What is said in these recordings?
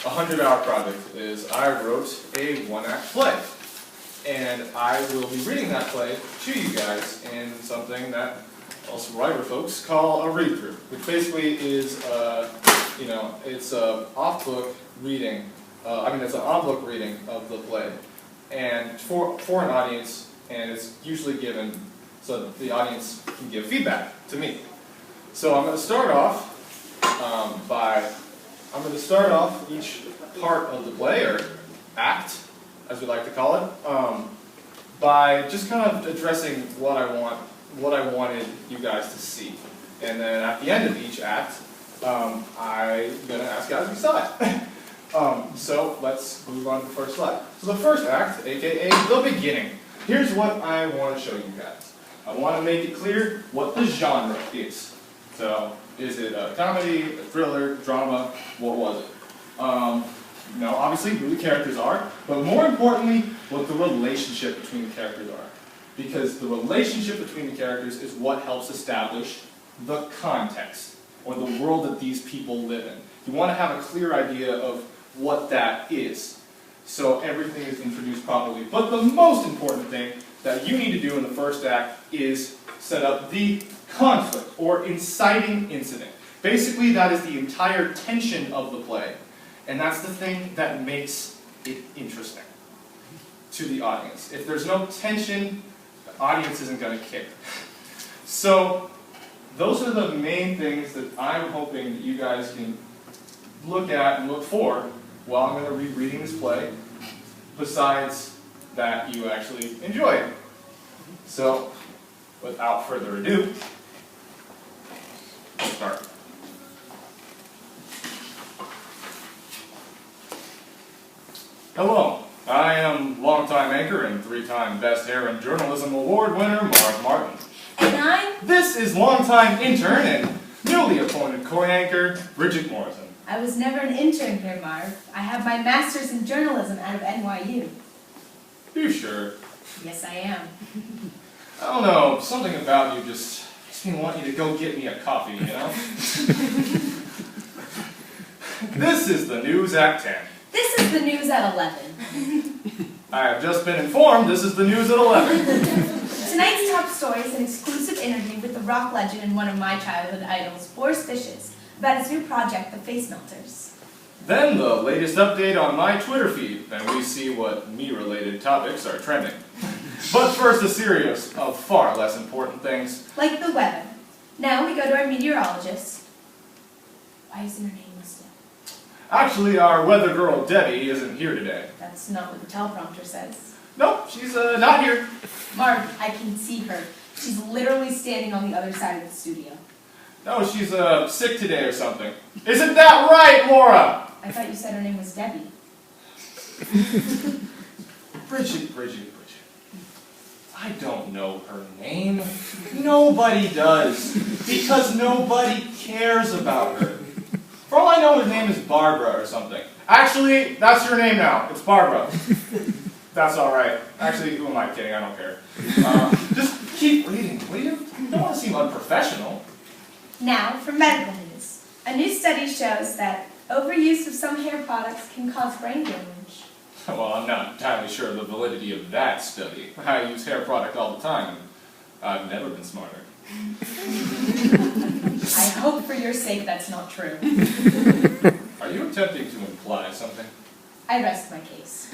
100-hour project is I wrote a one-act play. And I will be reading that play to you guys in something that us writer folks call a read-through, which basically is, it's a off-book reading. It's an on-book reading of the play, and for an audience, and it's usually given so that the audience can give feedback to me. So I'm going to start off each part of the play, or act, as we like to call it, by just kind of addressing what I wanted you guys to see. And then at the end of each act, I'm going to ask guys if you saw it. So let's move on to the first slide. So the first act, aka the beginning. Here's what I want to show you guys. I want to make it clear what the genre is. So is it a comedy, a thriller, drama? What was it? Obviously who the characters are, but more importantly, what the relationship between the characters are. Because the relationship between the characters is what helps establish the context, or the world that these people live in. You want to have a clear idea of what that is, so everything is introduced properly. But the most important thing that you need to do in the first act is set up the conflict, or inciting incident. Basically, that is the entire tension of the play. And that's the thing that makes it interesting to the audience. If there's no tension, the audience isn't going to care. So those are the main things that I'm hoping that you guys can look at and look for while I'm going to be reading this play, besides that you actually enjoy it. So without further ado, let's start. Hello, I am longtime anchor and three-time Best Hair in Journalism Award winner, Marv Martin. And This is longtime intern and newly appointed co-anchor, Bridget Morrison. I was never an intern here, Marv. I have my master's in journalism out of NYU. You sure? Yes, I am. I don't know, something about you just makes me want you to go get me a coffee, you know? This is the news at 10. This is the news at 11. I have just been informed this is the news at 11. Tonight's top story is an exclusive interview with the rock legend and one of my childhood idols, Boris Fishes, about his new project, The Face Melters. Then the latest update on my Twitter feed, and we see what me-related topics are trending. But first, a series of far less important things. Like the weather. Now we go to our meteorologist. Why isn't her name listed? Actually, our weather girl, Debbie, isn't here today. That's not what the teleprompter says. Nope, she's not here. Marv, I can see her. She's literally standing on the other side of the studio. No, she's sick today or something. Isn't that right, Laura? I thought you said her name was Debbie. Bridget. I don't know her name. Nobody does. Because nobody cares about her. For all I know, her name is Barbara or something. Actually, that's her name now. It's Barbara. That's alright. Actually, who am I kidding? I don't care. Just keep reading, will you? You don't want to seem unprofessional. Now, for medical news. A new study shows that overuse of some hair products can cause brain damage. Well, I'm not entirely sure of the validity of that study. I use hair product all the time, and I've never been smarter. I hope for your sake that's not true. Are you attempting to imply something? I rest my case.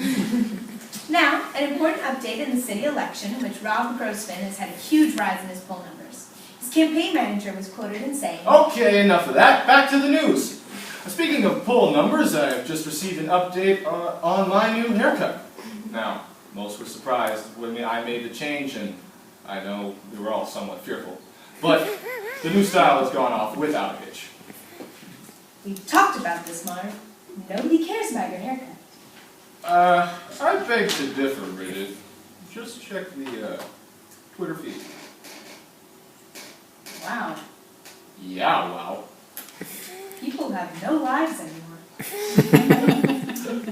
Now, an important update in the city election in which Rob Grossman has had a huge rise in his poll numbers. His campaign manager was quoted in saying, Okay, enough of that. Back to the news. Speaking of poll numbers, I've just received an update on my new haircut. Now, most were surprised when I made the change, and I know we were all somewhat fearful. But the new style has gone off without a hitch. We've talked about this, Marv. Nobody cares about your haircut. I beg to differ, Bridget. Just check the Twitter feed. Wow. Yeah, wow. People have no lives anymore.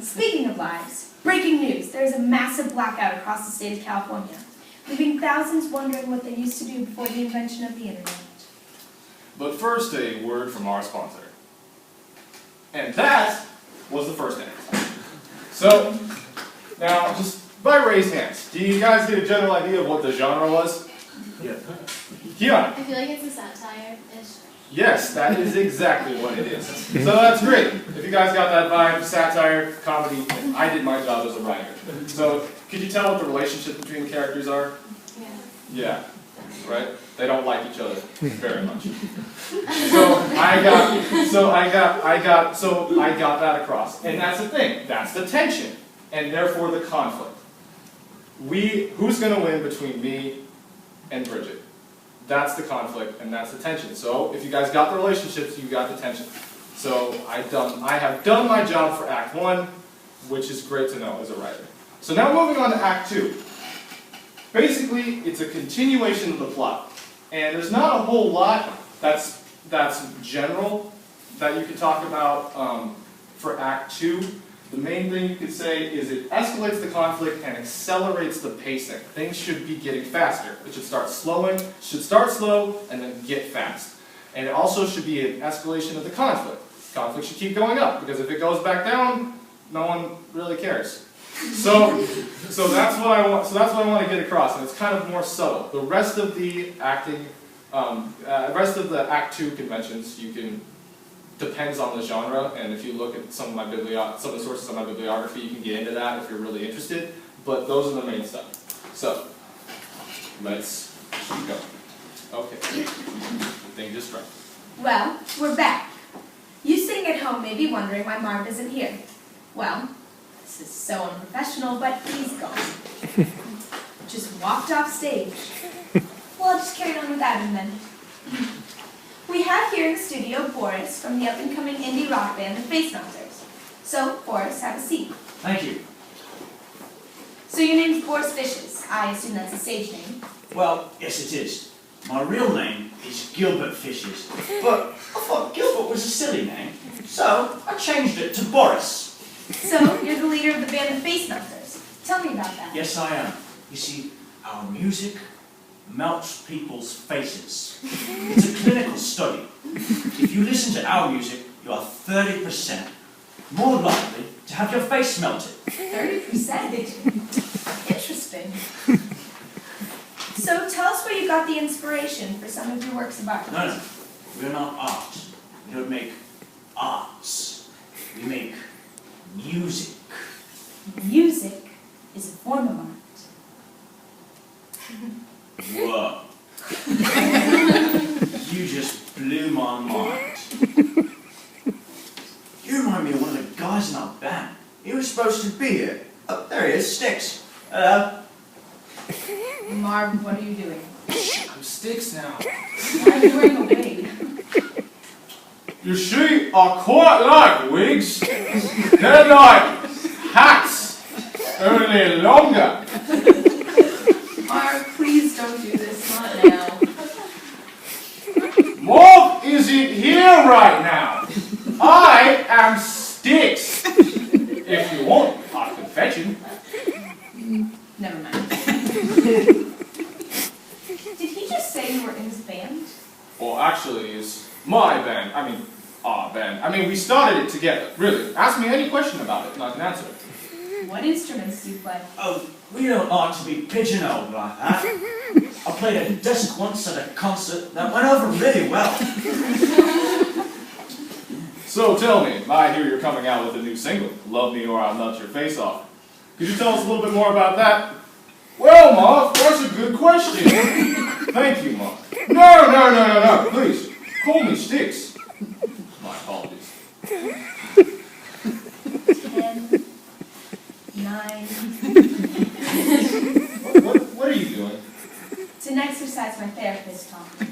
Speaking of lives, breaking news. There's a massive blackout across the state of California, leaving thousands wondering what they used to do before the invention of the internet. But first, a word from our sponsor. And that was the first act. So, now, just by raised hands, do you guys get a general idea of what the genre was? Yeah. Kiana? I feel like it's a satire-ish. Yes, that is exactly what it is. So that's great. If you guys got that vibe, satire, comedy, I did my job as a writer. So, could you tell what the relationship between the characters are? Yeah. Yeah, right? They don't like each other very much. So I got that across. And that's the thing. That's the tension. And therefore the conflict. Who's gonna win between me and Bridget? That's the conflict and that's the tension. So if you guys got the relationships, you got the tension. So I have done my job for Act 1, which is great to know as a writer. So now moving on to Act 2. Basically, it's a continuation of the plot. And there's not a whole lot that's general that you could talk about for Act 2. The main thing you could say is it escalates the conflict and accelerates the pacing. Things should be getting faster. It should start slow and then get fast. And it also should be an escalation of the conflict. Conflict should keep going up, because if it goes back down, no one really cares. So that's what I want. So that's what I want to get across, and it's kind of more subtle. The rest of the acting, rest of the Act 2 conventions, depends on the genre. And if you look at some of the sources of my bibliography, you can get into that if you're really interested. But those are the main stuff. So let's keep going. Okay, thing just right. Well, we're back. You sitting at home may be wondering why Marv isn't here. Well, this is so unprofessional, but he's gone. Just walked off stage. Well, I'll just carry on with Adam then. We have here in the studio Boris from the up-and-coming indie rock band, the Face Melters. So, Boris, have a seat. Thank you. So your name's Boris Fishes. I assume that's a stage name. Well, yes it is. My real name is Gilbert Fishes, but I thought Gilbert was a silly name, so I changed it to Boris. So, you're the leader of the band, the Face Melters. Tell me about that. Yes, I am. You see, our music melts people's faces. It's a clinical study. If you listen to our music, you are 30% more likely to have your face melted. 30%? Interesting. So tell us where you got the inspiration for some of your works of art. No, we're not art. We don't make arts. We make music. Music is a form of art. Whoa. You just blew my mind. You remind me of one of the guys in our band. He was supposed to be here. Oh, there he is, Sticks. Hello. Marv, what are you doing? I'm Sticks now. Why are you wearing a wig? You see, I quite like wigs. They're like hats, only longer. Marv, please don't do this, not now. Marv isn't here right now. I am Sticks. If you want, I can fetch him. Never mind. Did he just say you were in his band? Well, actually, it's my band. I mean, our band. I mean, we started it together. Really. Ask me any question about it, and I can answer it. What instruments do you play? Oh, we don't like to be pigeonholed like that. I played a disc once at a concert that went over really well. So tell me, I hear you're coming out with a new single, Love Me or I'll Nut Your Face Off. Could you tell us a little bit more about that? Well, Marv, that's a good question. Thank you, Marv. No, please, call me Sticks. My apologies. 10, 9. What are you doing? It's an exercise my therapist taught me.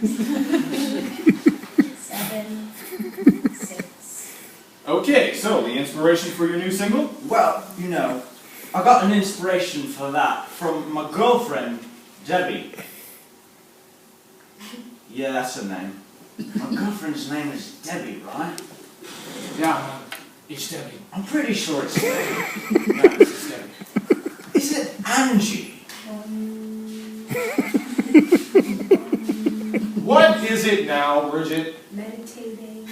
7, 6. Okay, so the inspiration for your new single? Well, you know, I got an inspiration for that from my girlfriend, Debbie. Yeah, that's her name. My girlfriend's name is Debbie, right? Yeah, it's Debbie. I'm pretty sure it's Debbie. Yeah, it's Debbie. Is it Angie? What is it now, Bridget? Meditating.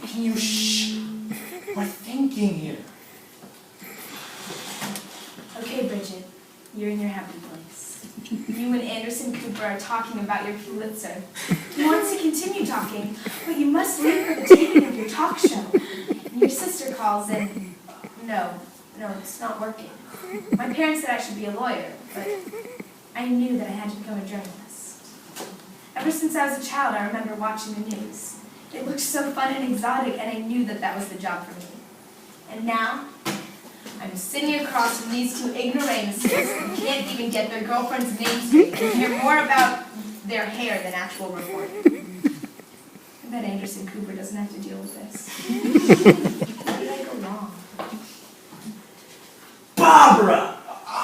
Can you shh? thinking here? Okay, Bridget, you're in your happy place. You and Anderson Cooper are talking about your Pulitzer. He wants to continue talking, but you must leave for the taping of your talk show. And your sister calls and, no, it's not working. My parents said I should be a lawyer, but I knew that I had to become a journalist. Ever since I was a child, I remember watching the news. It looked so fun and exotic, and I knew that that was the job for me. And now, I'm sitting across from these two ignoramuses who can't even get their girlfriend's name straight and hear more about their hair than actual reporting. I bet Anderson Cooper doesn't have to deal with this. Where did I go wrong? Barbara!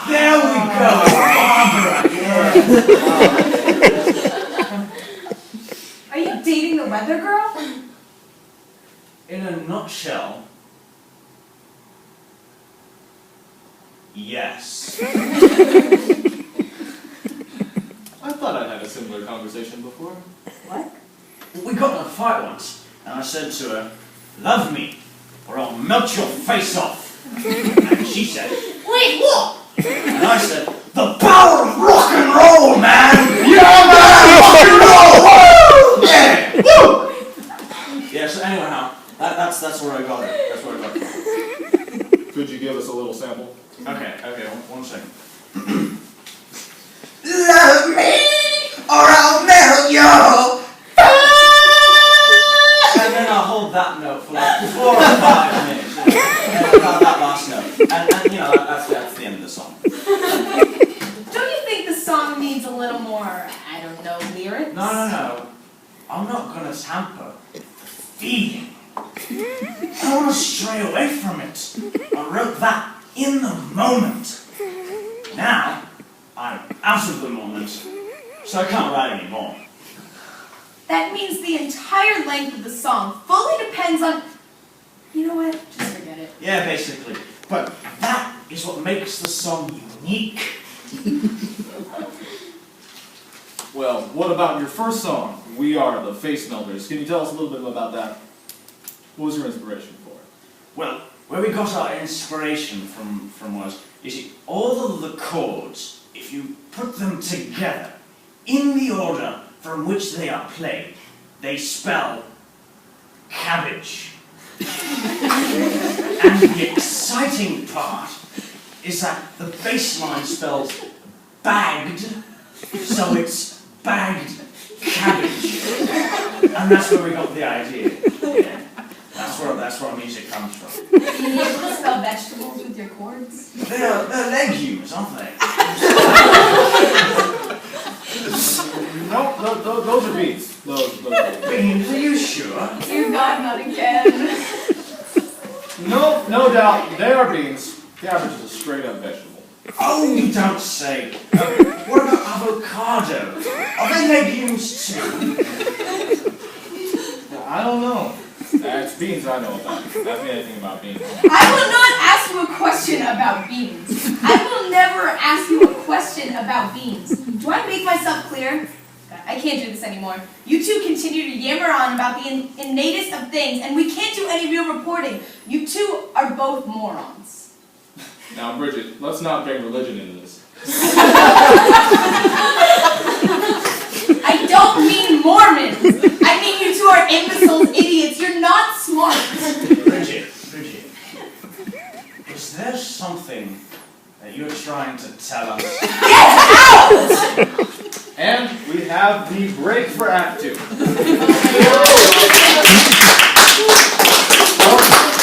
There we go! Barbara! Yeah. Are you dating the weather girl? In a nutshell, yes. I thought I'd had a similar conversation before. What? We got in a fight once, and I said to her, "Love me, or I'll melt your face off." And she said, "Wait, what?" And I said, "The power of rock and roll, man! Yeah, man! Rock and roll! Woo! Yeah! Woo!" Yeah, so anyhow, that's where I got it. That's where I got it. Could you give us a little sample? Okay, one second. Love me, or I'll melt you. And then I'll hold that note for like 4 or 5 minutes. That last note. And that's the end of the song. Don't you think the song needs a little more, I don't know, lyrics? No. I'm not going to tamper with the feeling. I don't want to stray away from it. I wrote that in the moment. Now, I'm out of the moment, so I can't write anymore. That means the entire length of the song fully depends on... You know what? Just forget it. Yeah, basically. But that is what makes the song unique. Well, what about your first song, We Are the Face Melters? Can you tell us a little bit about that? What was your inspiration for it? Well, where we got our inspiration from was, you see, all of the chords, if you put them together in the order from which they are played, they spell cabbage. And the exciting part is that the bass line spells bagged, so it's bagged cabbage. And that's where we got the idea. Yeah. That's where our music comes from. Are you able to spell vegetables with your chords? They're legumes, aren't they? No, those are beans. Those Beans, are you sure? Dear God, not again. No doubt, they are beans. Cabbage is a straight up vegetable. Oh, you don't say. What about avocado? Are they legumes too? I don't know. It's beans I know about. Ask me anything about beans. I will not ask you a question about beans. I will never ask you a question about beans. Do I make myself clear? God, I can't do this anymore. You two continue to yammer on about the innatest of things, and we can't do any real reporting. You two are both morons. Now, Bridget, let's not bring religion into this. I don't mean Mormons. I mean you two are imbeciles, idiots. You're not smart. Bridget. Is there something that you're trying to tell us? Get out! And we have the break for Act 2.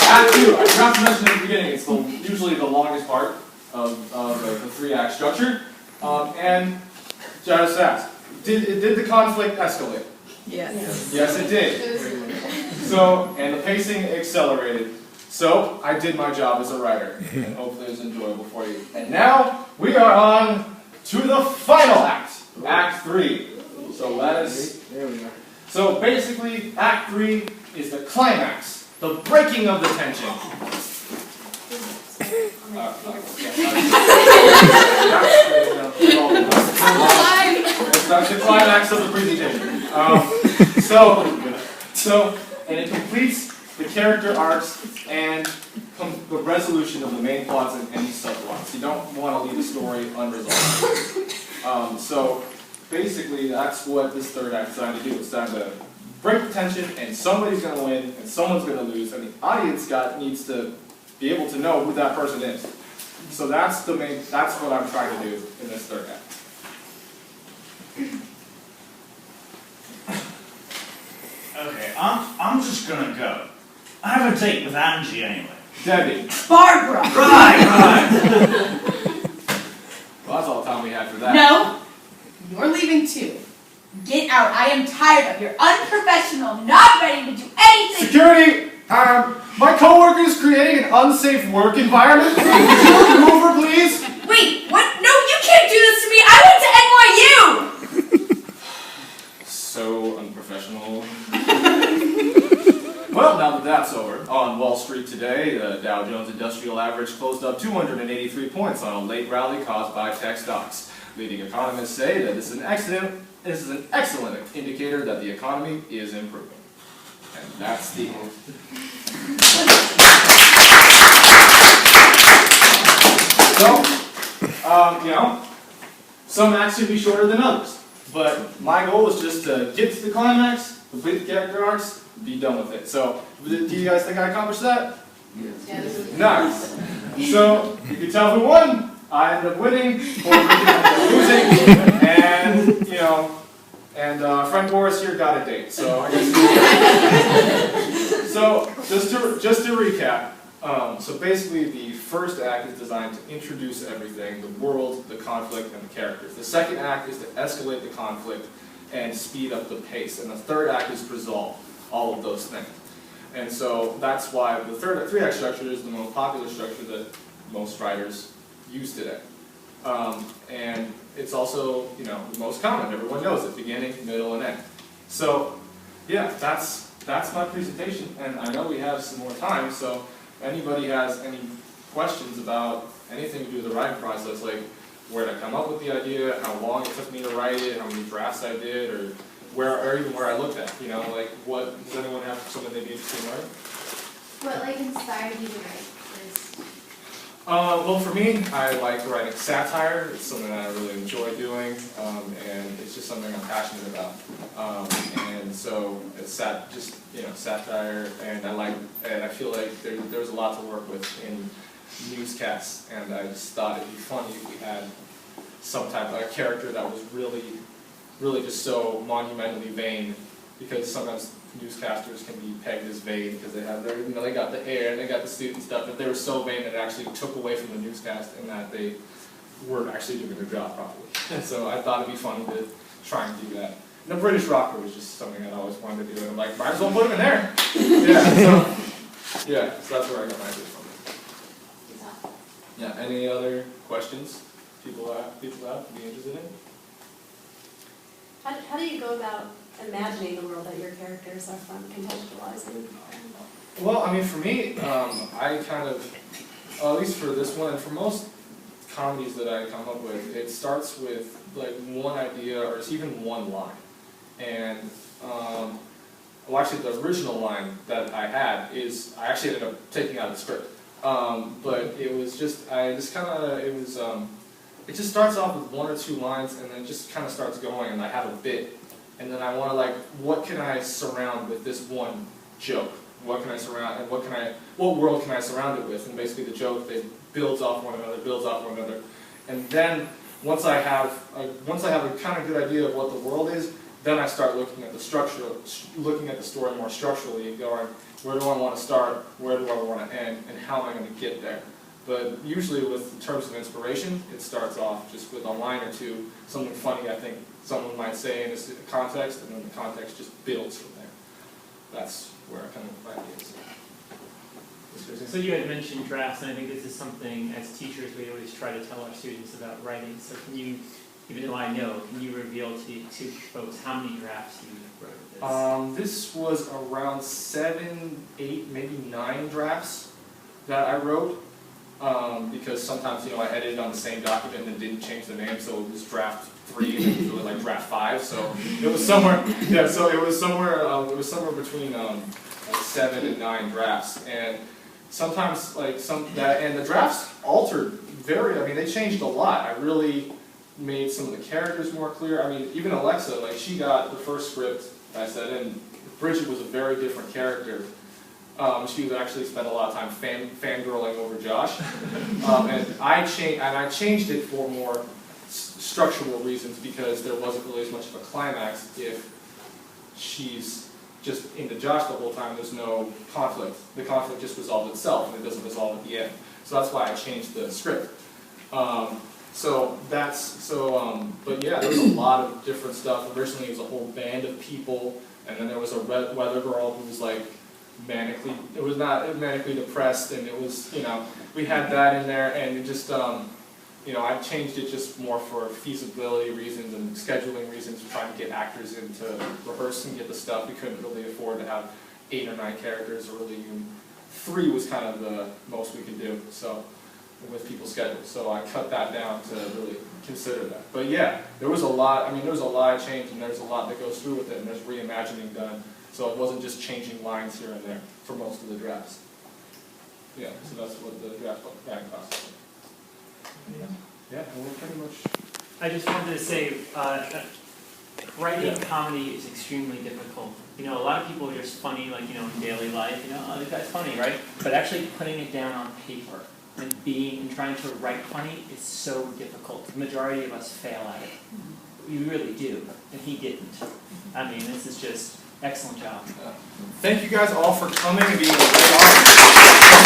Act 2, I forgot to mention at the beginning, it's usually the longest part of the 3-act structure. And just ask, did the conflict escalate? Yes. Yes, it did. So, and the pacing accelerated. So, I did my job as a writer, and hopefully it was enjoyable for you. And now, we are on to the final act, Act 3. So let us... There we go. So basically, Act 3 is the climax, the breaking of the tension. That's the climax of the presentation. And it completes the character arcs and the resolution of the main plots and any subplots. You don't want to leave a story unresolved. So basically, that's what this third act is designed to do. It's designed to break the tension, and somebody's going to win, and someone's going to lose, and the audience needs to be able to know who that person is. So that's what I'm trying to do in this third act. Okay, I'm just gonna go. I have a date with Angie anyway. Debbie. Barbara! Right. Well, that's all the time we have for that. No, you're leaving too. Get out. I am tired of your unprofessional, not ready to do anything. Security! My coworker is creating an unsafe work environment. Could you move her, please? Wait, what? No, you can't do this to me. I went to NYU! So unprofessional. Well, now that that's over, on Wall Street today, the Dow Jones Industrial Average closed up 283 points on a late rally caused by tech stocks. Leading economists say that this is an excellent indicator that the economy is improving. And that's the end. So, some acts should be shorter than others. But my goal is just to get to the climax, complete the character arcs, be done with it. So, do you guys think I accomplished that? Yes. Nice. So, you can tell who won. I ended up winning, or losing, and, friend Boris here got a date. So, I guess. So, just to recap. So basically, the first act is designed to introduce everything, the world, the conflict, and the characters. The second act is to escalate the conflict and speed up the pace. And the third act is to resolve all of those things. And so that's why the three-act structure is the most popular structure that most writers use today. And it's also, the most common. Everyone knows it, beginning, middle, and end. So, yeah, that's my presentation. And I know we have some more time, so if anybody has any questions about anything to do with the writing process, like where to come up with the idea, how long it took me to write it, how many drafts I did, or even where I looked at, what, does anyone have something they'd be interested in writing? What inspired you to write this? Well, for me, I like writing satire. It's something that I really enjoy doing, and it's just something I'm passionate about. And so it's satire, and I feel like there was a lot to work with in newscasts, and I just thought it'd be funny if we had some type of a character that was really, really just so monumentally vain, because sometimes newscasters can be pegged as vain because they have their, they got the hair and they got the student stuff, but they were so vain that it actually took away from the newscast and that they weren't actually doing their job properly. And so I thought it'd be funny to try and do that. And the British rocker was just something I always wanted to do, and I'm like, might as well put him in there. So that's where I got my idea from. Yeah, any other questions people have be interested in? How do you go about imagining the world that your characters are from, contextualizing? Well, I mean, for me, I kind of, at least for this one, and for most comedies that I come up with, it starts with like one idea, or it's even one line. And, well, actually, the original line that I had is, I actually ended up taking out the script. But it was just, it just starts off with one or two lines, and then just kind of starts going, and I have a bit. And then I want to what can I surround with this one joke? What can I surround, and what world can I surround it with? And basically the joke, it builds off one another. And then once I have a kind of good idea of what the world is, then I start looking at the story more structurally and going, where do I want to start? Where do I want to end? And how am I going to get there? But usually in terms of inspiration, it starts off just with a line or two, something funny I think someone might say in this context, and then the context just builds from there. That's where I come up with ideas. So you had mentioned drafts, and I think this is something as teachers we always try to tell our students about writing. So can you, even though I know, can you reveal to folks how many drafts you wrote of this? This was around 7, 8, maybe 9 drafts that I wrote. Because sometimes, I edited on the same document and didn't change the name, so it was draft 3 and it was really like draft 5. So it was somewhere, it was somewhere between 7 and 9 drafts. And sometimes like and the drafts altered I mean, they changed a lot. I really made some of the characters more clear. I mean, even Alexa, like she got the first script I said, and Bridget was a very different character. She was actually spent a lot of time fangirling over Josh, and I changed it for more structural reasons because there wasn't really as much of a climax if she's just into Josh the whole time. There's no conflict. The conflict just resolves itself, and it doesn't resolve at the end. So that's why I changed the script. But yeah, there was a lot of different stuff. Originally, it was a whole band of people, and then there was a weather girl who was like manically depressed, and it was, we had that in there, and it just, I changed it just more for feasibility reasons and scheduling reasons, trying to get actors in to rehearse and get the stuff. We couldn't really afford to have 8 or 9 characters, or really even 3 was kind of the most we could do, so, with people's schedules. So I cut that down to really consider that. But yeah, there was a lot of change, and there's a lot that goes through with it, and there's reimagining done. So it wasn't just changing lines here and there for most of the drafts. Yeah, so that's what the draft writing process is. Yeah, and we're pretty much... I just wanted to say, writing comedy is extremely difficult. A lot of people are just funny, like, in daily life, oh, this guy's funny, right? But actually putting it down on paper and trying to write funny is so difficult. The majority of us fail at it. We really do, and he didn't. I mean, this is just excellent job. Thank you guys all for coming and being a great audience.